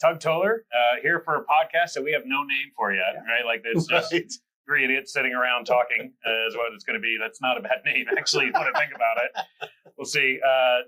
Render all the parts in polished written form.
Tug Toler, here for a podcast that we have no name for yet, right? Like it's just three idiots sitting around talking is what it's going to be. That's not a bad name, actually, when I think about it. We'll see.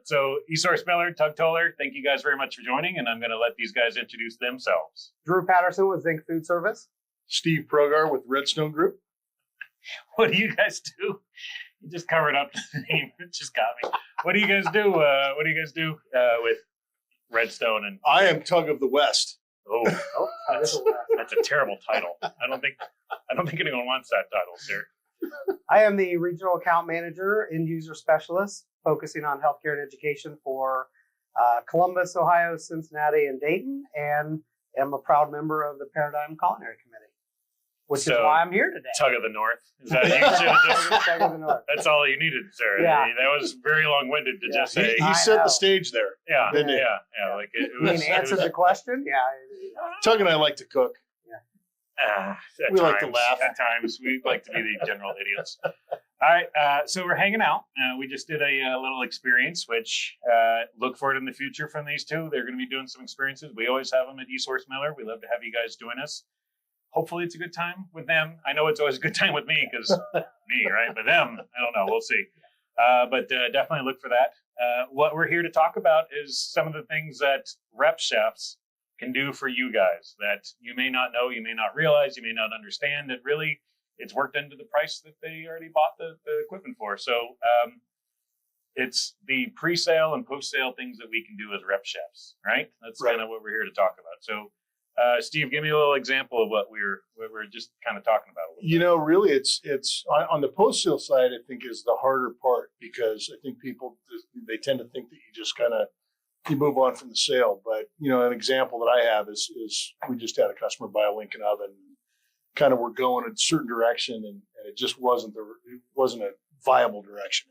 So Esource Miller, Tug Toler, thank you guys very much for joining, and I'm going to let these guys introduce themselves. Drew Patterson with Zink foodservice. Steve Progar with Redstone Group. What do you guys do? You just covered up the name. It just got me. What do you guys do? With Redstone and? I am Tug of the West. Oh, that's a terrible title. I don't think anyone wants that title, sir. I am the regional account manager, end user specialist, focusing on healthcare and education for Columbus, Ohio, Cincinnati, and Dayton, and am a proud member of the Paradigm Culinary Committee, which is why I'm here today. Tug of the North. Is that you just, Tug of the North. That's all you needed, sir. Yeah. That was very long-winded to just say. He set the stage there. Yeah, didn't he? Yeah. Like it was. Answer the question. Yeah. Tug and I like to cook. We like to laugh. At times, we like to be the general idiots. All right, so we're hanging out. We just did a little experience, which look for it in the future from these two. They're going to be doing some experiences. We always have them at Esource Miller. We love to have you guys join us. Hopefully, it's a good time with them. I know it's always a good time with me because me, right? But them, I don't know. We'll see. But definitely look for that. What we're here to talk about is some of the things that rep chefs can do for you guys that you may not know, you may not realize, you may not understand, that really it's worked into the price that they already bought the equipment for. So it's the pre-sale and post-sale things that we can do as rep chefs, right? That's kind of what we're here to talk about. So Steve, give me a little example of what we're just kind of talking about. You know, really it's on the post-sale side, I think is the harder part, because I think people, they tend to think that you just kind of you move on from the sale. But, you know, an example that I have is we just had a customer buy a Lincoln oven, kind of we're going in a certain direction, and it just wasn't a viable direction.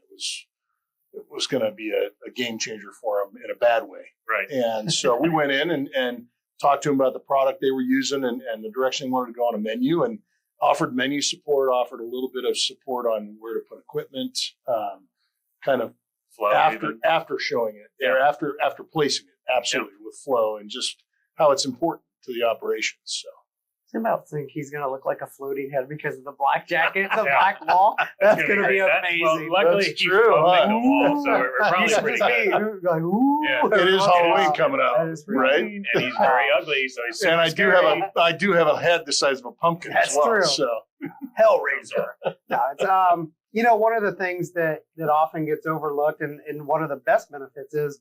It was going to be a game changer for them in a bad way. Right. And so we went in and talked to them about the product they were using and the direction they wanted to go on a menu, and offered menu support, offered a little bit of support on where to put equipment, kind of flow after showing it, or after placing it, absolutely, with flow and just how it's important to the operations. So I about think he's going to look like a floating head because of the black jacket, the black wall. That's going to be amazing. Well, luckily, that's true. Huh? The wall, so we're probably pretty good. Like, ooh, it is Halloween coming up, right? And he's very ugly, so he's super and scary. I do have a head the size of a pumpkin as well. True. So Hellraiser. No, it's you know, one of the things that often gets overlooked, and one of the best benefits is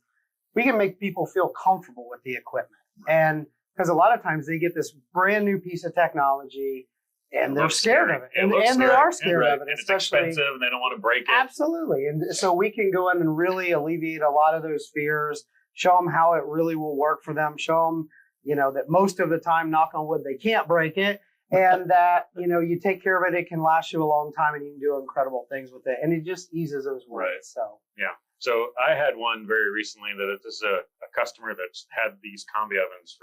we can make people feel comfortable with the equipment. And because a lot of times they get this brand new piece of technology and they're scared of it. And they are scared of it. And it's expensive and they don't want to break it. Absolutely. And so we can go in and really alleviate a lot of those fears, show them how it really will work for them, show them, you know, that most of the time, knock on wood, they can't break it. And that, you know, you take care of it, it can last you a long time and you can do incredible things with it. And it just eases those worries. Right. So, yeah. So I had one very recently that this is a customer that's had these combi ovens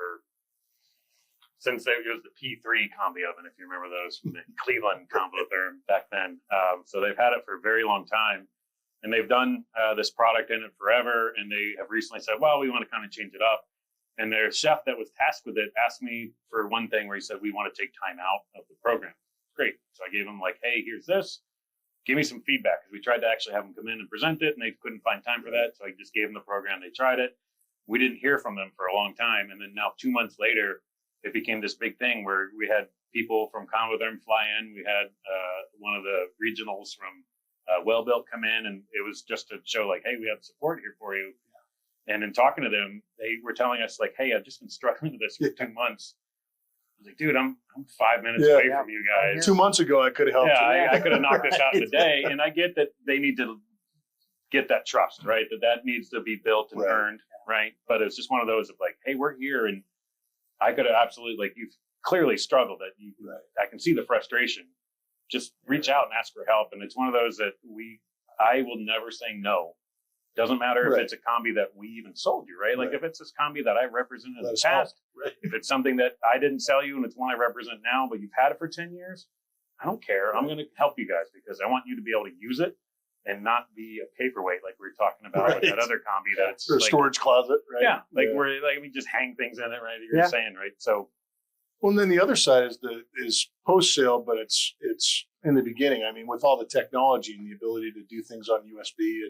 since it was the P3 combi oven, if you remember those from the Cleveland combo therm back then. So they've had it for a very long time, and they've done this product in it forever. And they have recently said, well, we want to kind of change it up. And their chef that was tasked with it asked me for one thing where he said, we want to take time out of the program. Great. So I gave him like, hey, here's this. Give me some feedback. Because we tried to actually have them come in and present it, and they couldn't find time for that. So I just gave them the program. They tried it. We didn't hear from them for a long time. And then now 2 months later, it became this big thing where we had people from Convotherm fly in. We had one of the regionals from Wellbuilt come in, and it was just to show like, hey, we have support here for you. And in talking to them, they were telling us like, hey, I've just been struggling with this for 2 months. I was like, dude, I'm 5 minutes away from you guys. 2 months ago, I could have helped you. I could have knocked this out in a day. And I get that they need to get that trust, right? That needs to be built and earned, right? But it's just one of those of like, hey, we're here. And I could have absolutely, like, you've clearly struggled. I can see the frustration. Just reach out and ask for help. And it's one of those that I will never say no. Doesn't matter if it's a combi that we even sold you, right? Like if it's this combi that I represented in the past, if it's something that I didn't sell you and it's one I represent now, but you've had it for 10 years, I don't care. I'm going to help you guys because I want you to be able to use it. and not be a paperweight like we were talking about with that other combi that's or a like, storage closet, right? yeah, like we're like we just hang things in it, right? You're saying, right? So, well, and then the other side is post sale, but it's in the beginning. I mean, with all the technology and the ability to do things on USB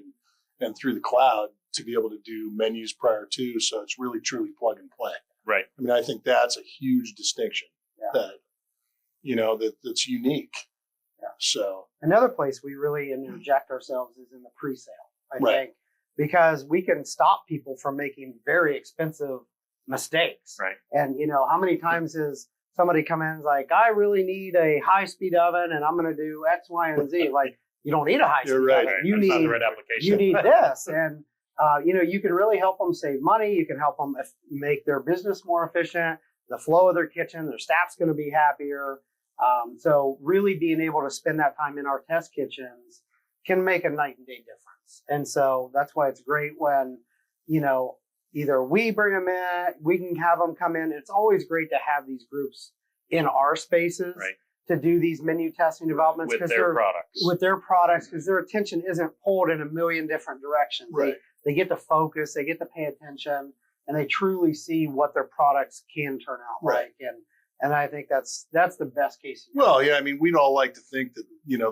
and through the cloud to be able to do menus prior to, so it's really truly plug and play. right. I mean, I think that's a huge distinction that that's unique. Yeah. So another place we really interject ourselves is in the pre-sale, I Right. think, because we can stop people from making very expensive mistakes. Right. And how many times has somebody come in and is like, I really need a high-speed oven and I'm going to do X, Y, and Z. Like, you don't need a high-speed You're right. oven. Right. You That's not need the right application. you need this. And you can really help them save money. You can help them make their business more efficient, the flow of their kitchen, their staff's going to be happier. So really being able to spend that time in our test kitchens can make a night and day difference. And so that's why it's great when, either we bring them in, we can have them come in. It's always great to have these groups in our spaces Right. to do these menu testing developments with their products. because their attention isn't pulled in a million different directions. Right. They get to focus, they get to pay attention, and they truly see what their products can turn out Right. like. And I think that's the best case scenario. well, yeah, I mean, we'd all like to think that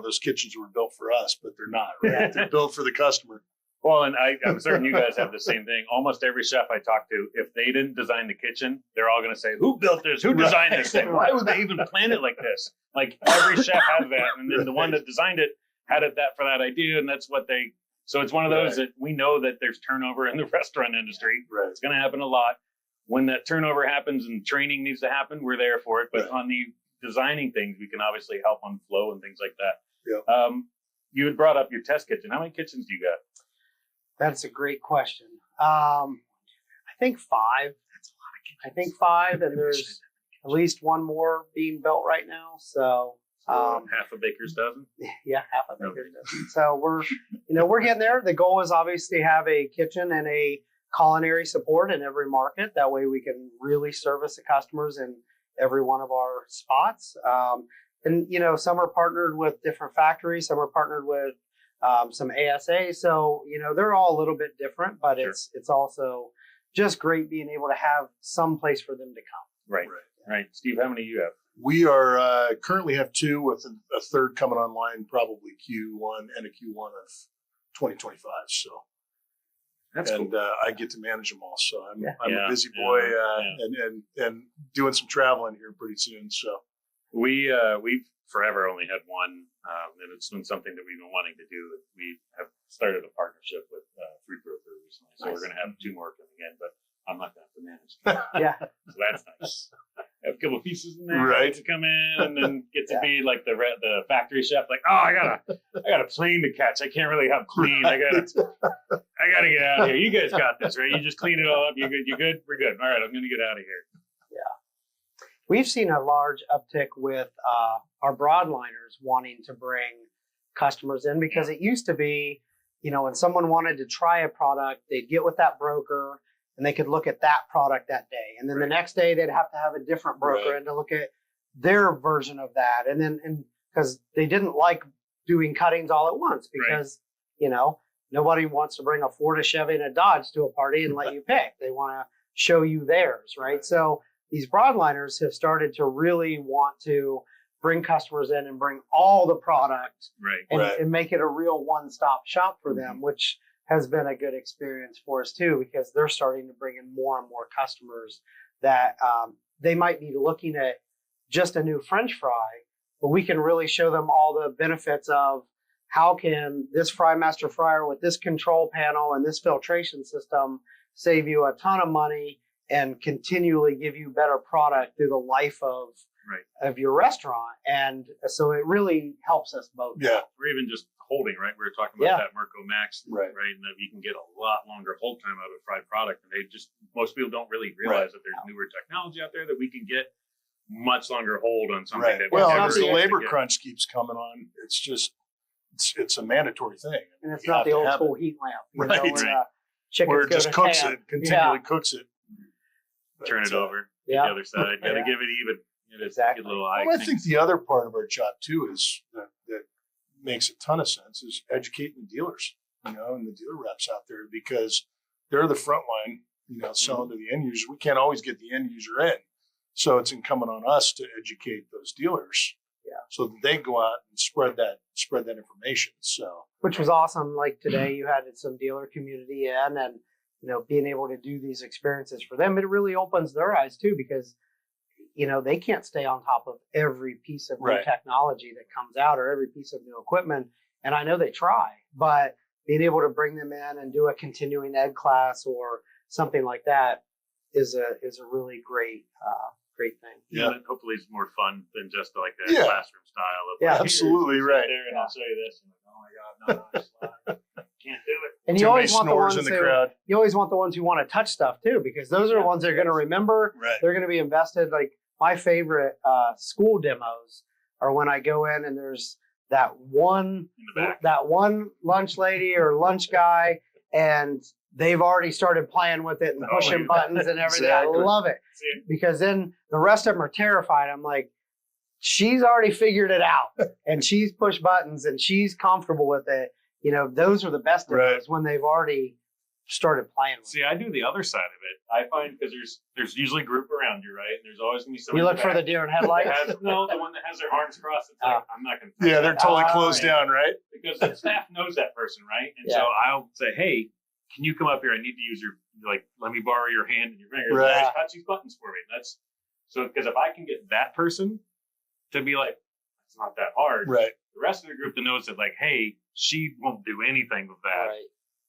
those kitchens were built for us, but they're not. Right? They're built for the customer. Well, and I'm certain you guys have the same thing. Almost every chef I talk to, if they didn't design the kitchen, they're all going to say, "Who built this? Who designed this thing? Why would they even plan it like this?" Like every chef has that, and then the one that designed it had it for that idea, and that's what they. So it's one of those that we know that there's turnover in the restaurant industry. Right. It's going to happen a lot. When that turnover happens and training needs to happen, we're there for it. But Right. on the designing things, we can obviously help on flow and things like that. Yep. You had brought up your test kitchen. How many kitchens do you got? That's a great question. I think 5. That's a lot of kitchens. I think 5, and there's at least one more being built right now. So Half a baker's dozen. yeah, half of it. So we're getting there. The goal is obviously have a kitchen and a culinary support in every market. That way we can really service the customers in every one of our spots. And some are partnered with different factories, some are partnered with some ASA. So they're all a little bit different, but Sure. it's also just great being able to have some place for them to come. Right. Steve, how many do you have? We are currently have 2 with a third coming online, probably Q1 and a Q1 of 2025. So. That's and cool. I get to manage them all, so I'm Yeah. a busy boy, Yeah. and doing some traveling here pretty soon. So We've forever only had one, and it's been something that we've been wanting to do. We have started a partnership with Food Broker recently, so we're going to have 2 more coming in, but I'm not going to have to manage. Yeah. So that's nice. Have a couple of pieces in there Right. to come in, and then get to be like the factory chef. Like, oh, I got a plane to catch. I can't really have clean. I gotta get out of here. You guys got this, right? You just clean it all up. You good? You good? We're good. All right, I'm gonna get out of here. We've seen a large uptick with our broadliners wanting to bring customers in, because it used to be, when someone wanted to try a product, they'd get with that broker and they could look at that product that day. And then the next day they'd have to have a different broker and to look at their version of that. And because they didn't like doing cuttings all at once, because, nobody wants to bring a Ford, a Chevy, and a Dodge to a party and let you pick. They want to show you theirs, right? So these broadliners have started to really want to bring customers in and bring all the product and make it a real one-stop shop for them, which has been a good experience for us too, because they're starting to bring in more and more customers that they might be looking at just a new French fry, but we can really show them all the benefits of how can this FryMaster fryer with this control panel and this filtration system save you a ton of money and continually give you better product through the life of your restaurant. And so it really helps us both. Yeah. Or even just holding, right? We were talking about that Merco Max, Right. And that you can get a lot longer hold time out of a fried product. And most people don't really realize that there's newer technology out there that we can get much longer hold on something. Right. That Well, never as the used to labor get. crunch keeps coming on, it's just it's a mandatory thing. And it's You not have the to old have school it. heat lamp, Right. when chickens Where it go just to cooks tan. it, continually cooks it. Turn it over. Yeah. The other side. Gotta give it even. Exactly. Get a little Well, I think the other part of our job too is that makes a ton of sense is educating the dealers, and the dealer reps out there, because they're the front line, selling to the end users. We can't always get the end user in. So it's incumbent on us to educate those dealers, so that they go out and spread that information. So, which was awesome. Like today, you had some dealer community in, and being able to do these experiences for them, it really opens their eyes too, because they can't stay on top of every piece of new technology that comes out or every piece of new equipment. And I know they try, but being able to bring them in and do a continuing ed class or something like that is a really great thing. Yeah, and hopefully it's more fun than just like that classroom style of absolutely right. There and I'll show you this. And oh my God, no, can't do it. And you always want the ones you always want the ones who want to touch stuff too, because those are the ones they're going to remember. Right. They're going to be invested. Like my favorite school demos are when I go in and there's that one lunch lady or lunch guy, and they've already started playing with it and pushing buttons and everything. Exactly. I love it, because then the rest of them are terrified. I'm like, she's already figured it out, and she's pushed buttons and she's comfortable with it. Those are the best demos when they've already started playing with it. See, I do the other side of it. I find, because there's usually a group around you, right? And there's always going to be someone. You look for the deer in headlights? No, the one that has their arms crossed. It's like, I'm not going to. Yeah, they're totally closed down, right? Because the staff knows that person, right? And so I'll say, hey, can you come up here? I need to use your, let me borrow your hand and your fingers. Right. Just touch these buttons for me. Because if I can get that person to be like, it's not that hard. Right. The rest of the group that knows that, like, hey, she won't do anything with that. Right.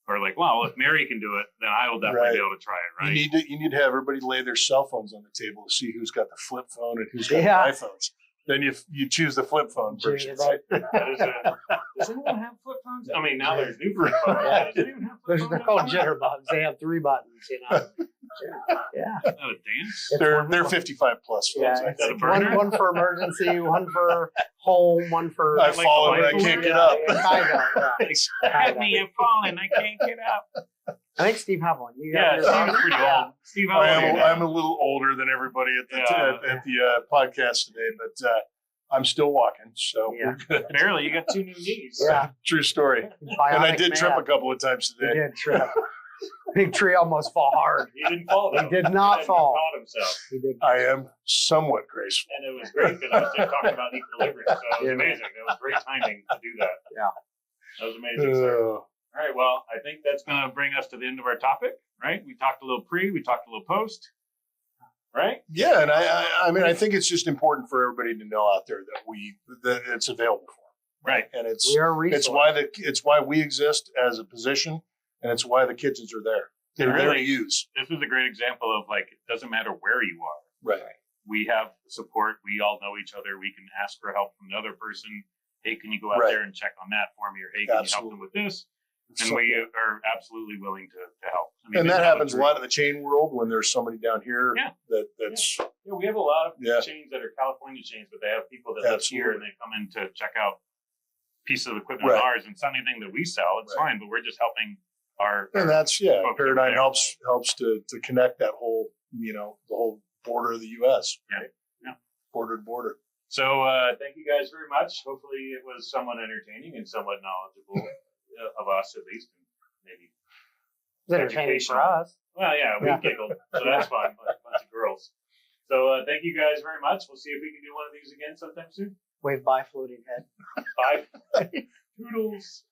Or like, well, if Mary can do it, then I will definitely be able to try it, right? You need to have everybody lay their cell phones on the table to see who's got the flip phone and who's got the iPhones. Then you choose the flip phone version. Does anyone have flip phones? I mean, now there's new flip phones. Does anyone have flip phones? They're called jitterbugs. They have 3 buttons, Yeah. Is that a dance? They're 55 plus phones. Yeah, one for emergency, one for home, one for. I've fallen and I can't get up. Help me, I'm falling. I can't get up. I think Steve had one. Steve's pretty old. Steve, I'm a little older than everybody at the podcast today, but I'm still walking, so we're good. Barely, you got 2 new knees. Yeah, true story. Bionic and I did trip a couple of times today. He did trip. Big tree almost fall hard. He didn't fall. He did not fall. He caught himself. He did. I am somewhat graceful. And it was great because I was just talking about equilibrium, so it was amazing. It was great timing to do that. Yeah, that was amazing. Sir. All right, well, I think that's going to bring us to the end of our topic, right? We talked a little pre, we talked a little post, right? Yeah, and I mean, I think it's just important for everybody to know out there that it's available for them. Right. And we are it's why we exist as a position, and it's why the kitchens are there. They're there to use. This is a great example of, like, it doesn't matter where you are. Right. We have support. We all know each other. We can ask for help from the other person. Hey, can you go out there and check on that for me? Or hey, can you help them with this? And we are absolutely willing to help. I mean, and that happens a lot in the chain world when there's somebody down here that's. Yeah, we have a lot of chains that are California chains, but they have people that live here and they come in to check out pieces of equipment of ours. And it's not anything that we sell. It's fine, but we're just helping our. And that's Paradigm helps to connect that whole the whole border of the U.S. Right? Yeah. Border to border. So thank you guys very much. Hopefully it was somewhat entertaining and somewhat knowledgeable. Of us, at least, maybe. It's entertaining for us. Well, yeah, we giggled, so that's fine. A bunch of girls. So thank you guys very much. We'll see if we can do one of these again sometime soon. Wave bye, floating head. Bye. Toodles.